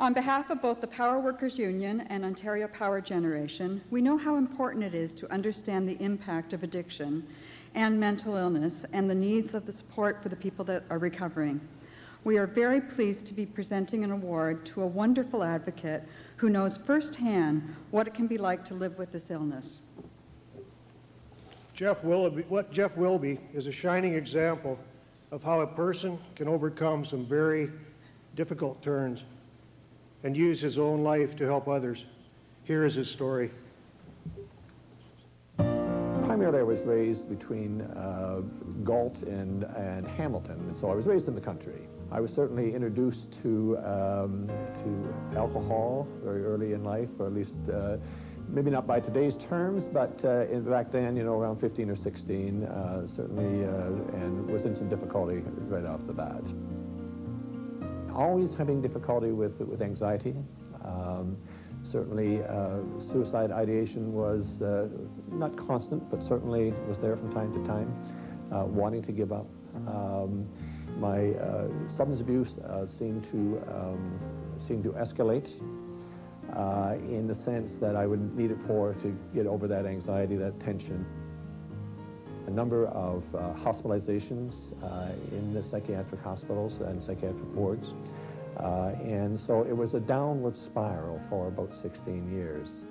On behalf of both the Power Workers Union and Ontario Power Generation, we know how important it is to understand the impact of addiction and mental illness and the needs of the support for the people that are recovering. We are very pleased to be presenting an award to a wonderful advocate who knows firsthand what it can be like to live with this illness. Jeff Wilbee is a shining example of how a person can overcome some very difficult turns and use his own life to help others. Here is his story. Primarily, I was raised between Galt and Hamilton, and so I was raised in the country. I was certainly introduced to alcohol very early in life, or at least maybe not by today's terms, but back then, you know, around 15 or 16, certainly, and was in some difficulty right off the bat. Always having difficulty with anxiety. Certainly, suicide ideation was not constant, but certainly was there from time to time, wanting to give up. My substance abuse seemed to escalate in the sense that I would need it to get over that anxiety, that tension. A number of hospitalizations in the psychiatric hospitals and psychiatric wards. And so it was a downward spiral for about 16 years.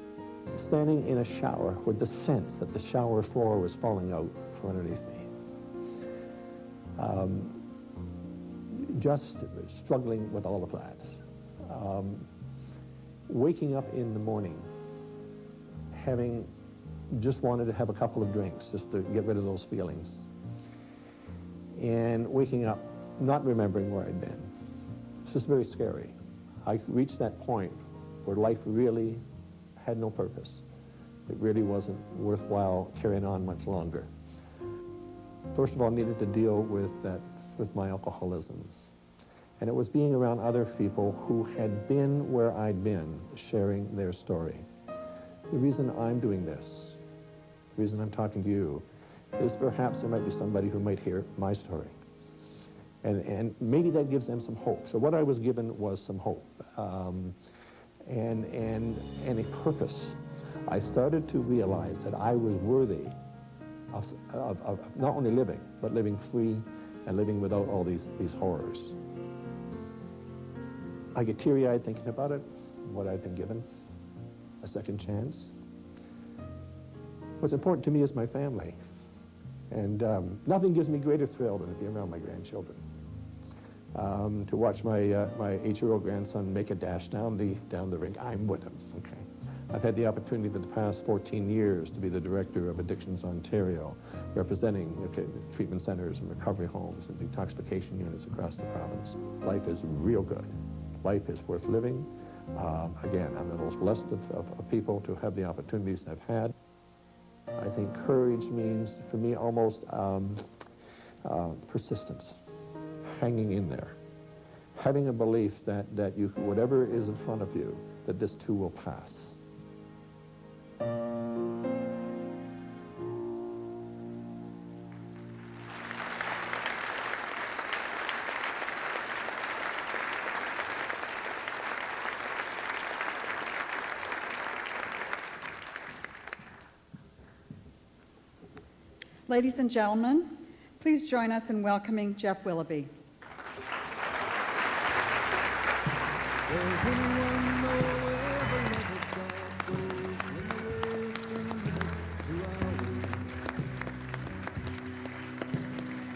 Standing in a shower with the sense that the shower floor was falling out from underneath me. Just struggling with all of that. Waking up in the morning, having just wanted to have a couple of drinks just to get rid of those feelings. And waking up, not remembering where I'd been. It's just very scary. I reached that point where life really had no purpose. It really wasn't worthwhile carrying on much longer. First of all, I needed to deal with my alcoholism. And it was being around other people who had been where I'd been, sharing their story. The reason I'm doing this, the reason I'm talking to you, is perhaps there might be somebody who might hear my story. And maybe that gives them some hope. So what I was given was some hope and a purpose. I started to realize that I was worthy of not only living, but living free and living without all these horrors. I get teary-eyed thinking about it, what I've been given, a second chance. What's important to me is my family. And nothing gives me greater thrill than to be around my grandchildren. To watch my 8-year-old grandson make a dash down the rink, I'm with him, okay? I've had the opportunity for the past 14 years to be the director of Addictions Ontario, representing treatment centers and recovery homes and detoxification units across the province. Life is real good. Life is worth living. Again, I'm the most blessed of people to have the opportunities I've had. I think courage means, for me, almost persistence, hanging in there, having a belief that whatever is in front of you, that this too will pass. Ladies and gentlemen, please join us in welcoming Jeff Wilbee.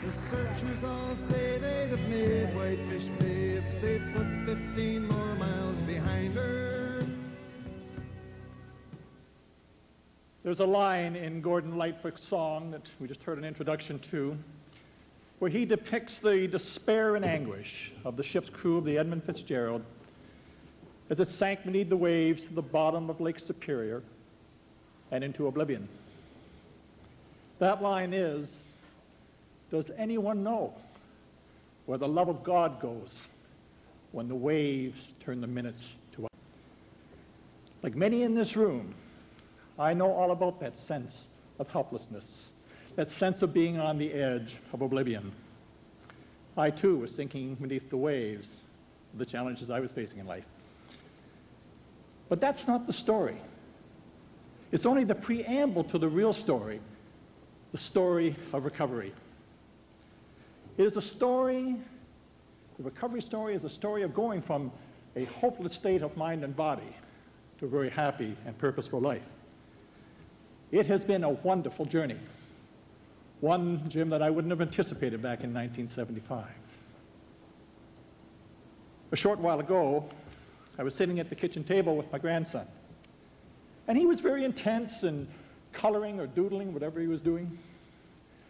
The searchers all say they'd have made Whitefish Bay if they put 15 more miles behind her. There's a line in Gordon Lightfoot's song that we just heard an introduction to, where he depicts the despair and anguish of the ship's crew of the Edmund Fitzgerald as it sank beneath the waves to the bottom of Lake Superior and into oblivion. That line is, does anyone know where the love of God goes when the waves turn the minutes to hours? Like many in this room, I know all about that sense of helplessness, that sense of being on the edge of oblivion. I too was sinking beneath the waves of the challenges I was facing in life. But that's not the story. It's only the preamble to the real story, the story of recovery. It is a story, the recovery story is a story of going from a hopeless state of mind and body to a very happy and purposeful life. It has been a wonderful journey. One, Jim, that I wouldn't have anticipated back in 1975. A short while ago, I was sitting at the kitchen table with my grandson, and he was very intense and coloring or doodling, whatever he was doing.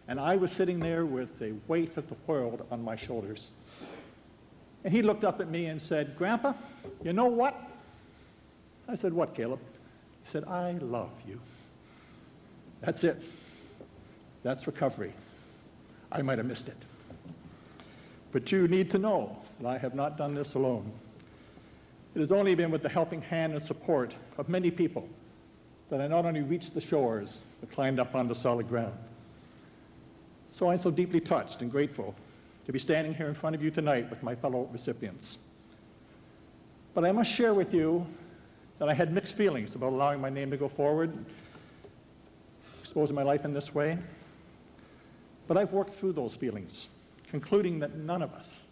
And I was sitting there with the weight of the world on my shoulders. And he looked up at me and said, "Grandpa, you know what?" I said, "What, Caleb?" He said, "I love you." That's it. That's recovery. I might have missed it. But you need to know that I have not done this alone. It has only been with the helping hand and support of many people that I not only reached the shores, but climbed up onto solid ground. So I'm so deeply touched and grateful to be standing here in front of you tonight with my fellow recipients. But I must share with you that I had mixed feelings about allowing my name to go forward, exposing my life in this way. But I've worked through those feelings, concluding that none of us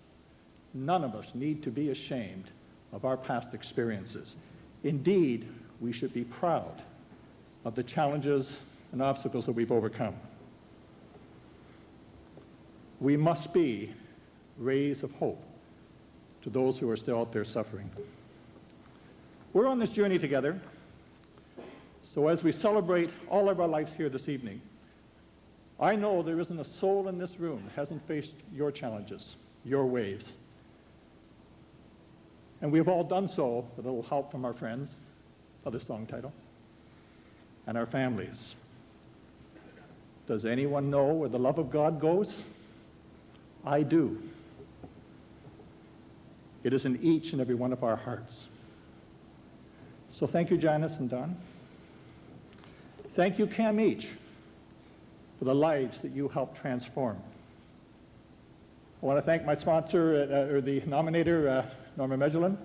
need to be ashamed of our past experiences. Indeed, we should be proud of the challenges and obstacles that we've overcome. We must be rays of hope to those who are still out there suffering. We're on this journey together, so as we celebrate all of our lives here this evening, I know there isn't a soul in this room that hasn't faced your challenges, your waves. And we have all done so with a little help from our friends, other song title, and our families. Does anyone know where the love of God goes? I do. It is in each and every one of our hearts. So thank you, Janice and Don. Thank you, Cam Each, for the lives that you helped transform. I want to thank my sponsor, or the nominator, Norma Medulin,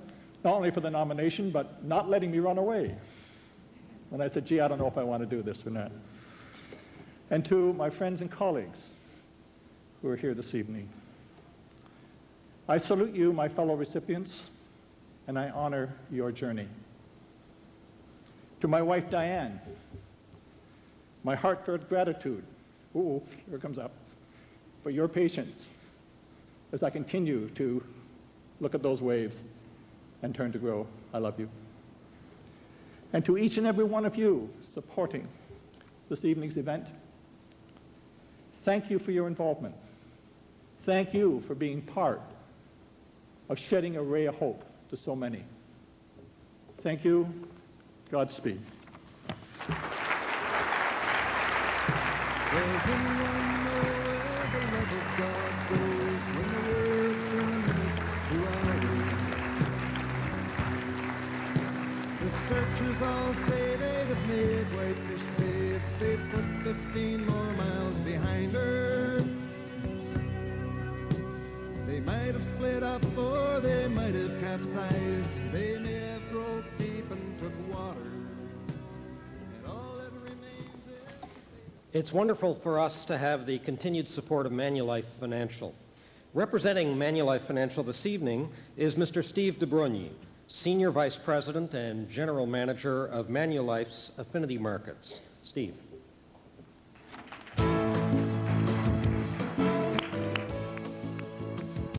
not only for the nomination, but not letting me run away. When I said, gee, I don't know if I want to do this or not. And to my friends and colleagues who are here this evening. I salute you, my fellow recipients, and I honor your journey. To my wife, Diane, my heartfelt gratitude, here it comes up, for your patience as I continue to look at those waves and turn to grow. I love you. And to each and every one of you supporting this evening's event, thank you for your involvement. Thank you for being part of shedding a ray of hope to so many. Thank you. Godspeed. Does anyone know where the love of God goes when the words turn minutes to hours? The searchers all say they'd have made Whitefish Bay if they put 15 more miles behind her. They might have split up or they might have capsized. They may have broke deep and took water. And all that remains is... It's wonderful for us to have the continued support of Manulife Financial. Representing Manulife Financial this evening is Mr. Steve DeBrogny, Senior Vice President and General Manager of Manulife's Affinity Markets. Steve.